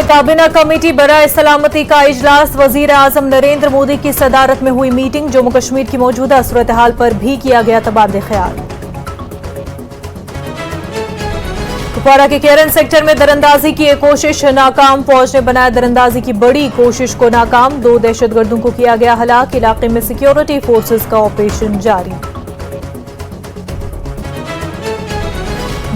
में काबीना कमेटी बराए सलामती का इजलास। वजीर आजम नरेंद्र मोदी की सदारत में हुई मीटिंग। जम्मू कश्मीर की मौजूदा सूरत हाल पर भी किया गया तबादले ख्याल। कुपवारा के केरन सेक्टर में दरअंदाजी की एक कोशिश नाकाम। फौज ने बनाया दरअंदाजी की बड़ी कोशिश को नाकाम। 2 दहशतगर्दों को किया गया हलाक। इलाके में सिक्योरिटी फोर्सेज का ऑपरेशन जारी।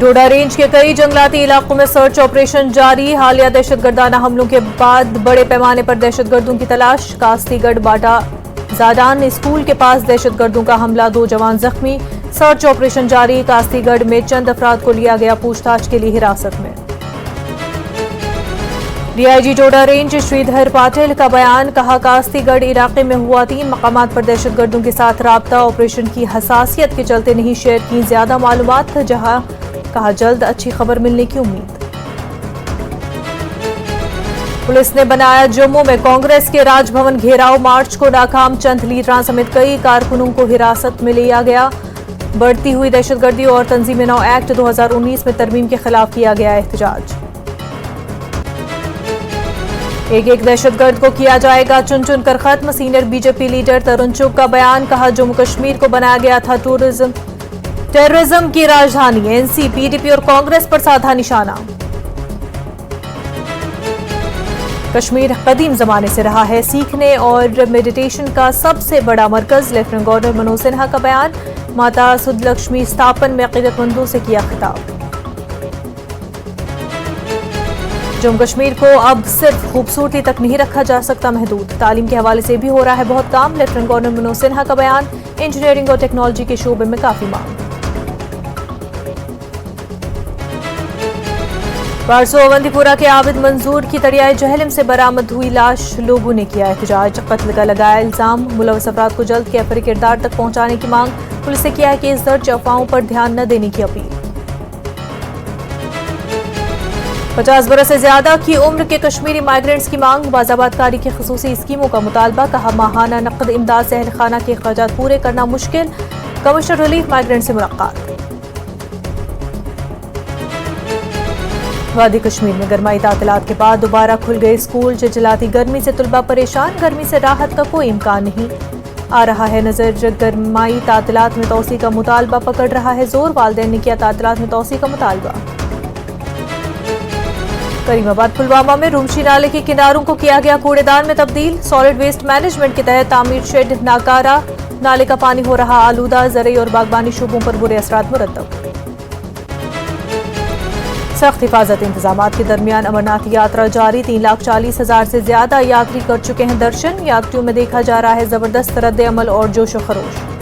डोडा रेंज के कई जंगलाती इलाकों में सर्च ऑपरेशन जारी। हालिया दहशतगर्दाना हमलों के बाद बड़े पैमाने पर दहशतगर्दों की तलाश। कास्तीगढ़ बाटा जाडान स्कूल के पास दहशतगर्दों का हमला, 2 जवान जख्मी। सर्च ऑपरेशन जारी। कास्तीगढ़ में चंद अफराद को लिया गया पूछताछ के लिए हिरासत में। डीआईजी डोडा रेंज श्रीधर पाटिल का बयान। कहा, कास्तीगढ़ इलाके में हुआ 3 मकामात पर दहशतगर्दों के साथ राब्ता। ऑपरेशन की हसासियत के चलते नहीं शेयर की ज्यादा मालूमात। जहां कहा, जल्द अच्छी खबर मिलने की उम्मीद। पुलिस ने बनाया जम्मू में कांग्रेस के राजभवन घेराव मार्च को नाकाम। चंद लीडरां समेत कई कारकुनों को हिरासत में लिया गया। बढ़ती हुई दहशतगर्दी और तंजीम-ए-नौ एक्ट 2019 में तरमीम के खिलाफ किया गया एहतजाज। एक दहशतगर्द को किया जाएगा चुन चुन कर खत्म। सीनियर बीजेपी लीडर तरुण चुग का बयान। कहा, जम्मू कश्मीर को बनाया गया था टेररिज्म की राजधानी। एनसी, पीडीपी और कांग्रेस पर साधा निशाना। कश्मीर कदीम जमाने से रहा है सीखने और मेडिटेशन का सबसे बड़ा मरकज। लेफ्टिनेंट गवर्नर मनोज सिन्हा का बयान। माता सुदलक्ष्मी स्थापन में अकीदतमंदों से किया खिताब। जम्मू कश्मीर को अब सिर्फ खूबसूरती तक नहीं रखा जा सकता महदूद। तालीम के हवाले से भी हो रहा है बहुत काम। लेफ्टिनेंट गवर्नर मनोज सिन्हा का बयान। इंजीनियरिंग और टेक्नोलॉजी के शोबे में काफी मांग। परसों अवंतीपुरा के आबिद मंजूर की तड़ियाए जहलम से बरामद हुई लाश। लोगों ने किया एहतजाज। कत्ल का लगाया इल्जाम। मुलव्वस अफराद को जल्द कैफर किरदार तक पहुंचाने की मांग। पुलिस से किया है कि इस दर्ज अफवाहों पर ध्यान न देने की अपील। 50 बरस से ज्यादा की उम्र के कश्मीरी माइग्रेंट्स की मांग। बाज़ाबातकारी की खसूसी स्कीमों का मुतालबा। कहा, माहाना नकद इमदाद से अहल खाना के अखराजात पूरे करना मुश्किल। कमिश्नर रिलीफ माइग्रेंट से मुलाकात। वादी कश्मीर में गरमाई तातीलात के बाद दोबारा खुल गए स्कूल। चिलचिलाती गर्मी से तुलबा परेशान। गर्मी से राहत का कोई इम्कान नहीं आ रहा है नजर। गरमाई तातीलात में तौसी का मुतालबा पकड़ रहा है जोर। वालिदैन ने किया तातीलात में तौसी का मुतालबा। करीमाबाद पुलवामा में रुमशी नाले के किनारों को किया गया कूड़ेदान में तब्दील। सॉलिड वेस्ट मैनेजमेंट के तहत तामीर शेड नाकारा। नाले का पानी हो रहा आलूदा। ज़रई और बागबानी शोबों पर बुरे असरात मुरतब। सख्त हिफाजत इंतजामात के दरमियान अमरनाथ यात्रा जारी। 3,40,000 से ज्यादा यात्री कर चुके हैं दर्शन। यात्रियों में देखा जा रहा है जबरदस्त रद्द अमल और जोशो खरोश।